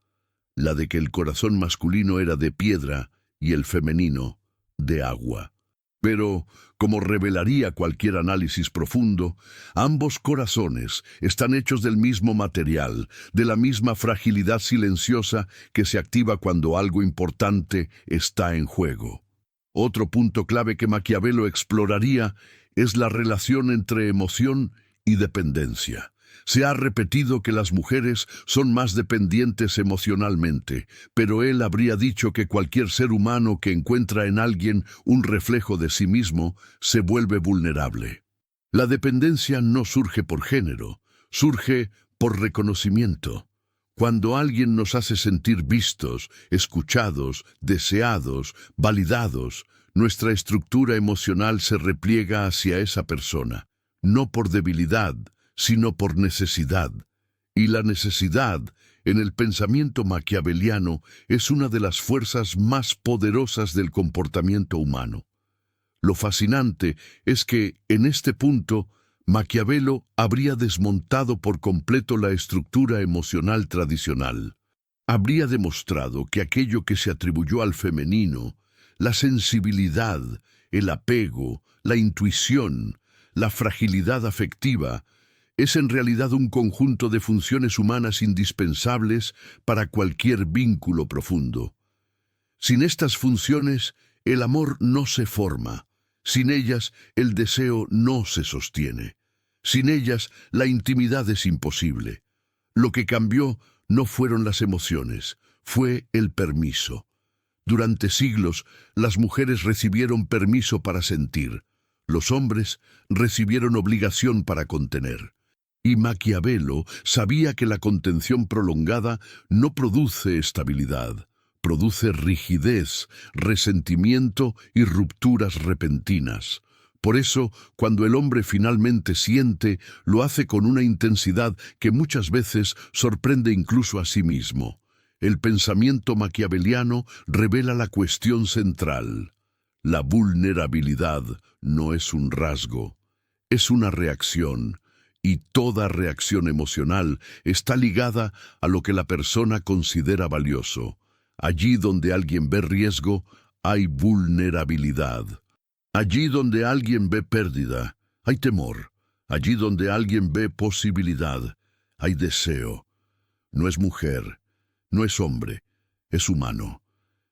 la de que el corazón masculino era de piedra y el femenino de agua. Pero, como revelaría cualquier análisis profundo, ambos corazones están hechos del mismo material, de la misma fragilidad silenciosa que se activa cuando algo importante está en juego. Otro punto clave que Maquiavelo exploraría es la relación entre emoción y dependencia. Se ha repetido que las mujeres son más dependientes emocionalmente, pero él habría dicho que cualquier ser humano que encuentra en alguien un reflejo de sí mismo se vuelve vulnerable. La dependencia no surge por género, surge por reconocimiento. Cuando alguien nos hace sentir vistos, escuchados, deseados, validados, nuestra estructura emocional se repliega hacia esa persona, no por debilidad, sino por necesidad. Y la necesidad, en el pensamiento maquiaveliano, es una de las fuerzas más poderosas del comportamiento humano. Lo fascinante es que, en este punto, Maquiavelo habría desmontado por completo la estructura emocional tradicional. Habría demostrado que aquello que se atribuyó al femenino, la sensibilidad, el apego, la intuición, la fragilidad afectiva, es en realidad un conjunto de funciones humanas indispensables para cualquier vínculo profundo. Sin estas funciones, el amor no se forma. Sin ellas, el deseo no se sostiene. Sin ellas, la intimidad es imposible. Lo que cambió no fueron las emociones, fue el permiso. Durante siglos, las mujeres recibieron permiso para sentir. Los hombres recibieron obligación para contener. Y Maquiavelo sabía que la contención prolongada no produce estabilidad, produce rigidez, resentimiento y rupturas repentinas. Por eso, cuando el hombre finalmente siente, lo hace con una intensidad que muchas veces sorprende incluso a sí mismo. El pensamiento maquiaveliano revela la cuestión central. La vulnerabilidad no es un rasgo, es una reacción. Y toda reacción emocional está ligada a lo que la persona considera valioso. Allí donde alguien ve riesgo, hay vulnerabilidad. Allí donde alguien ve pérdida, hay temor. Allí donde alguien ve posibilidad, hay deseo. No es mujer, no es hombre, es humano.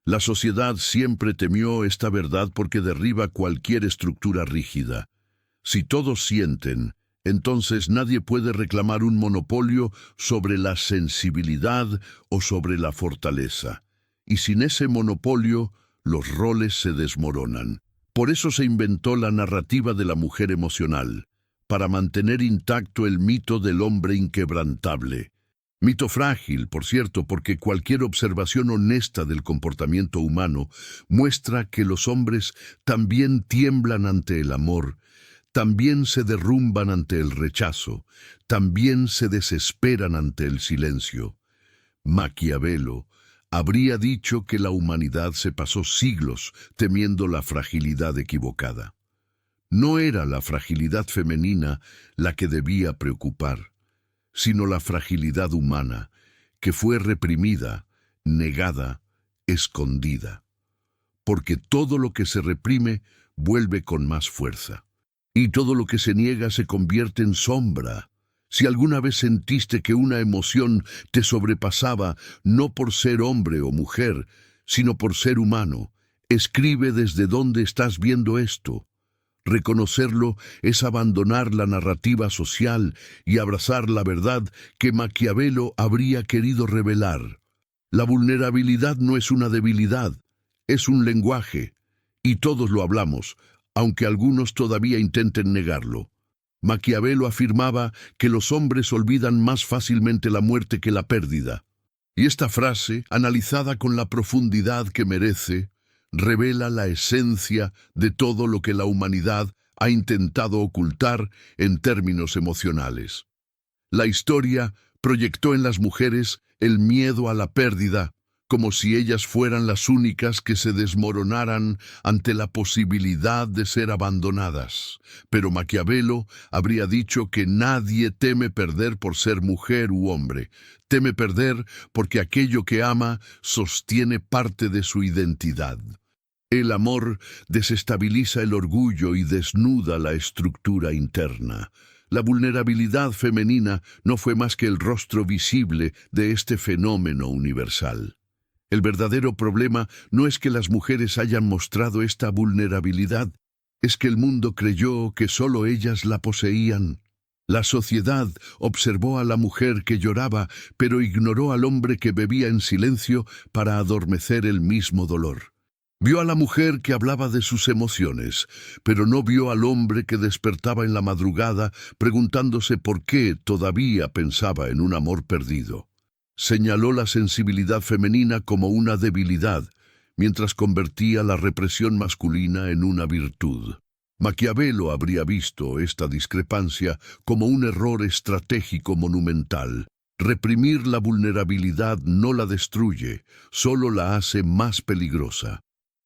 La sociedad siempre temió esta verdad porque derriba cualquier estructura rígida. Si todos sienten, entonces nadie puede reclamar un monopolio sobre la sensibilidad o sobre la fortaleza. Y sin ese monopolio, los roles se desmoronan. Por eso se inventó la narrativa de la mujer emocional, para mantener intacto el mito del hombre inquebrantable. Mito frágil, por cierto, porque cualquier observación honesta del comportamiento humano muestra que los hombres también tiemblan ante el amor, también se derrumban ante el rechazo, también se desesperan ante el silencio. Maquiavelo habría dicho que la humanidad se pasó siglos temiendo la fragilidad equivocada. No era la fragilidad femenina la que debía preocupar, sino la fragilidad humana, que fue reprimida, negada, escondida. Porque todo lo que se reprime vuelve con más fuerza. Y todo lo que se niega se convierte en sombra. Si alguna vez sentiste que una emoción te sobrepasaba, no por ser hombre o mujer, sino por ser humano, escribe desde dónde estás viendo esto. Reconocerlo es abandonar la narrativa social y abrazar la verdad que Maquiavelo habría querido revelar. La vulnerabilidad no es una debilidad, es un lenguaje, y todos lo hablamos, aunque algunos todavía intenten negarlo. Maquiavelo afirmaba que los hombres olvidan más fácilmente la muerte que la pérdida. Y esta frase, analizada con la profundidad que merece, revela la esencia de todo lo que la humanidad ha intentado ocultar en términos emocionales. La historia proyectó en las mujeres el miedo a la pérdida como si ellas fueran las únicas que se desmoronaran ante la posibilidad de ser abandonadas. Pero Maquiavelo habría dicho que nadie teme perder por ser mujer u hombre. Teme perder porque aquello que ama sostiene parte de su identidad. El amor desestabiliza el orgullo y desnuda la estructura interna. La vulnerabilidad femenina no fue más que el rostro visible de este fenómeno universal. El verdadero problema no es que las mujeres hayan mostrado esta vulnerabilidad, es que el mundo creyó que solo ellas la poseían. La sociedad observó a la mujer que lloraba, pero ignoró al hombre que bebía en silencio para adormecer el mismo dolor. Vio a la mujer que hablaba de sus emociones, pero no vio al hombre que despertaba en la madrugada preguntándose por qué todavía pensaba en un amor perdido. Señaló la sensibilidad femenina como una debilidad, mientras convertía la represión masculina en una virtud. Maquiavelo habría visto esta discrepancia como un error estratégico monumental. Reprimir la vulnerabilidad no la destruye, solo la hace más peligrosa.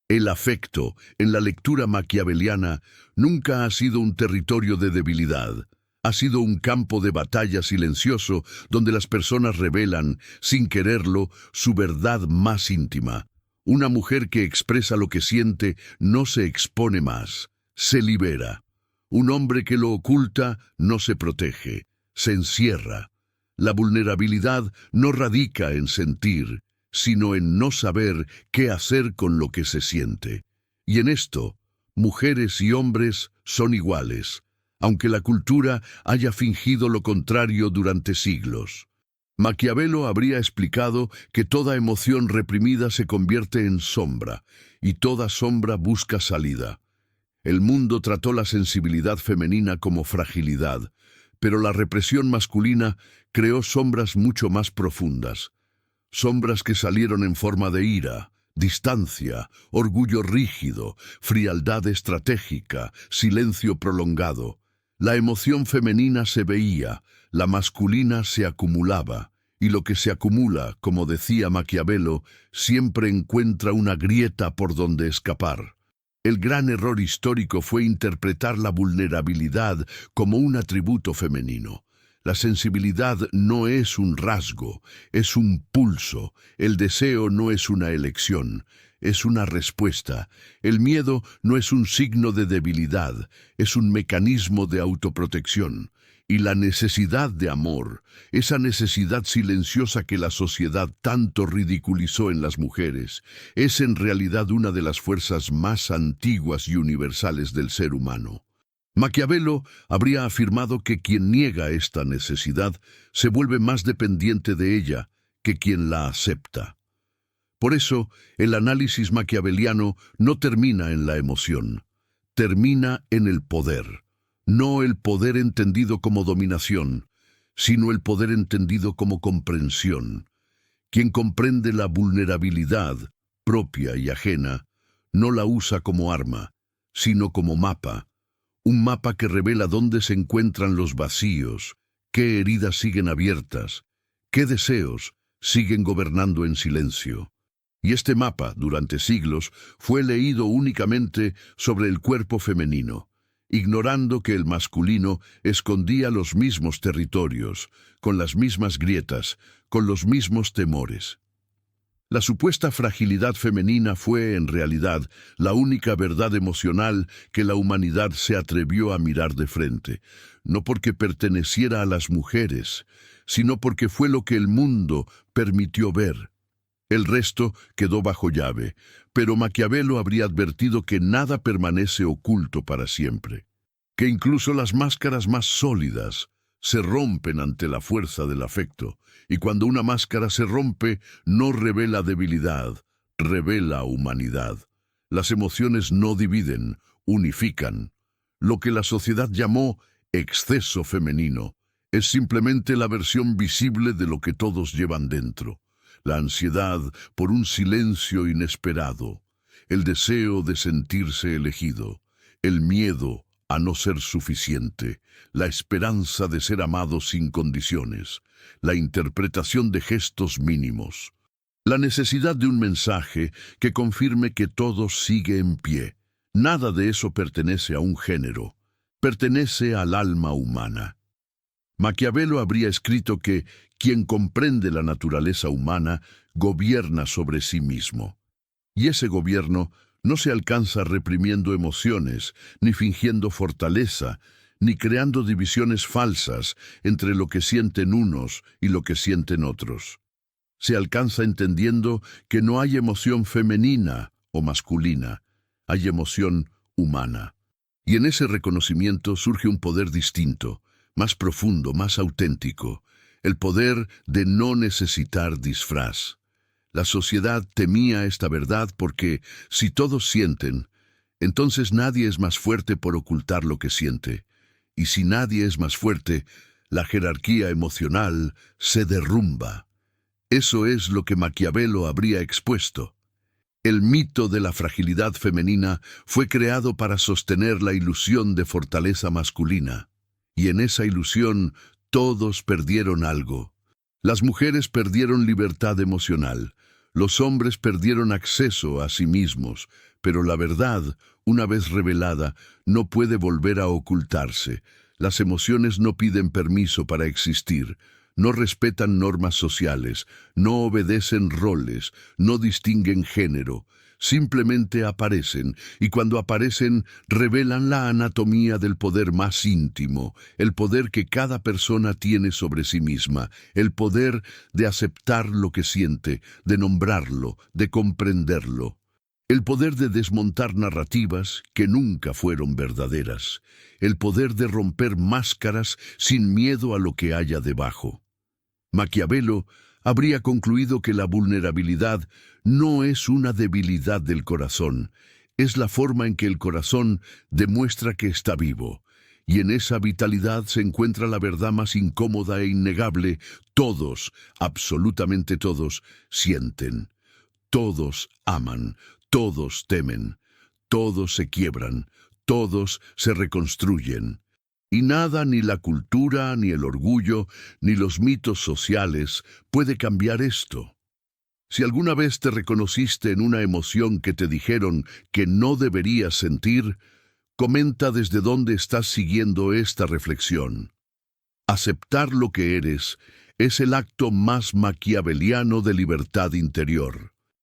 El afecto, en la lectura maquiaveliana, nunca ha sido un territorio de debilidad. Ha sido un campo de batalla silencioso donde las personas revelan, sin quererlo, su verdad más íntima. Una mujer que expresa lo que siente no se expone más, se libera. Un hombre que lo oculta no se protege, se encierra. La vulnerabilidad no radica en sentir, sino en no saber qué hacer con lo que se siente. Y en esto, mujeres y hombres son iguales, aunque la cultura haya fingido lo contrario durante siglos. Maquiavelo habría explicado que toda emoción reprimida se convierte en sombra, y toda sombra busca salida. El mundo trató la sensibilidad femenina como fragilidad, pero la represión masculina creó sombras mucho más profundas. Sombras que salieron en forma de ira, distancia, orgullo rígido, frialdad estratégica, silencio prolongado. La emoción femenina se veía, la masculina se acumulaba, y lo que se acumula, como decía Maquiavelo, siempre encuentra una grieta por donde escapar. El gran error histórico fue interpretar la vulnerabilidad como un atributo femenino. La sensibilidad no es un rasgo, es un pulso. El deseo no es una elección, es una respuesta. El miedo no es un signo de debilidad, es un mecanismo de autoprotección. Y la necesidad de amor, esa necesidad silenciosa que la sociedad tanto ridiculizó en las mujeres, es en realidad una de las fuerzas más antiguas y universales del ser humano. Maquiavelo habría afirmado que quien niega esta necesidad se vuelve más dependiente de ella que quien la acepta. Por eso, el análisis maquiaveliano no termina en la emoción, termina en el poder. No el poder entendido como dominación, sino el poder entendido como comprensión. Quien comprende la vulnerabilidad, propia y ajena, no la usa como arma, sino como mapa. Un mapa que revela dónde se encuentran los vacíos, qué heridas siguen abiertas, qué deseos siguen gobernando en silencio. Y este mapa, durante siglos, fue leído únicamente sobre el cuerpo femenino, ignorando que el masculino escondía los mismos territorios, con las mismas grietas, con los mismos temores. La supuesta fragilidad femenina fue, en realidad, la única verdad emocional que la humanidad se atrevió a mirar de frente, no porque perteneciera a las mujeres, sino porque fue lo que el mundo permitió ver. El resto quedó bajo llave, pero Maquiavelo habría advertido que nada permanece oculto para siempre, que incluso las máscaras más sólidas se rompen ante la fuerza del afecto, y cuando una máscara se rompe, no revela debilidad, revela humanidad. Las emociones no dividen, unifican. Lo que la sociedad llamó exceso femenino es simplemente la versión visible de lo que todos llevan dentro. La ansiedad por un silencio inesperado, el deseo de sentirse elegido, el miedo a no ser suficiente, la esperanza de ser amado sin condiciones, la interpretación de gestos mínimos. La necesidad de un mensaje que confirme que todo sigue en pie. Nada de eso pertenece a un género, pertenece al alma humana. Maquiavelo habría escrito que quien comprende la naturaleza humana gobierna sobre sí mismo. Y ese gobierno no se alcanza reprimiendo emociones, ni fingiendo fortaleza, ni creando divisiones falsas entre lo que sienten unos y lo que sienten otros. Se alcanza entendiendo que no hay emoción femenina o masculina, hay emoción humana. Y en ese reconocimiento surge un poder distinto, más profundo, más auténtico, el poder de no necesitar disfraz. La sociedad temía esta verdad porque, si todos sienten, entonces nadie es más fuerte por ocultar lo que siente. Y si nadie es más fuerte, la jerarquía emocional se derrumba. Eso es lo que Maquiavelo habría expuesto. El mito de la fragilidad femenina fue creado para sostener la ilusión de fortaleza masculina. Y en esa ilusión todos perdieron algo. Las mujeres perdieron libertad emocional. Los hombres perdieron acceso a sí mismos, pero la verdad, una vez revelada, no puede volver a ocultarse. Las emociones no piden permiso para existir, no respetan normas sociales, no obedecen roles, no distinguen género. Simplemente aparecen, y cuando aparecen, revelan la anatomía del poder más íntimo, el poder que cada persona tiene sobre sí misma, el poder de aceptar lo que siente, de nombrarlo, de comprenderlo. El poder de desmontar narrativas que nunca fueron verdaderas, el poder de romper máscaras sin miedo a lo que haya debajo. Maquiavelo habría concluido que la vulnerabilidad no es una debilidad del corazón, es la forma en que el corazón demuestra que está vivo. Y en esa vitalidad se encuentra la verdad más incómoda e innegable. Todos, absolutamente todos, sienten. Todos aman, todos temen, todos se quiebran, todos se reconstruyen. Y nada, ni la cultura, ni el orgullo, ni los mitos sociales puede cambiar esto. Si alguna vez te reconociste en una emoción que te dijeron que no deberías sentir, comenta desde dónde estás siguiendo esta reflexión. Aceptar lo que eres es el acto más maquiaveliano de libertad interior.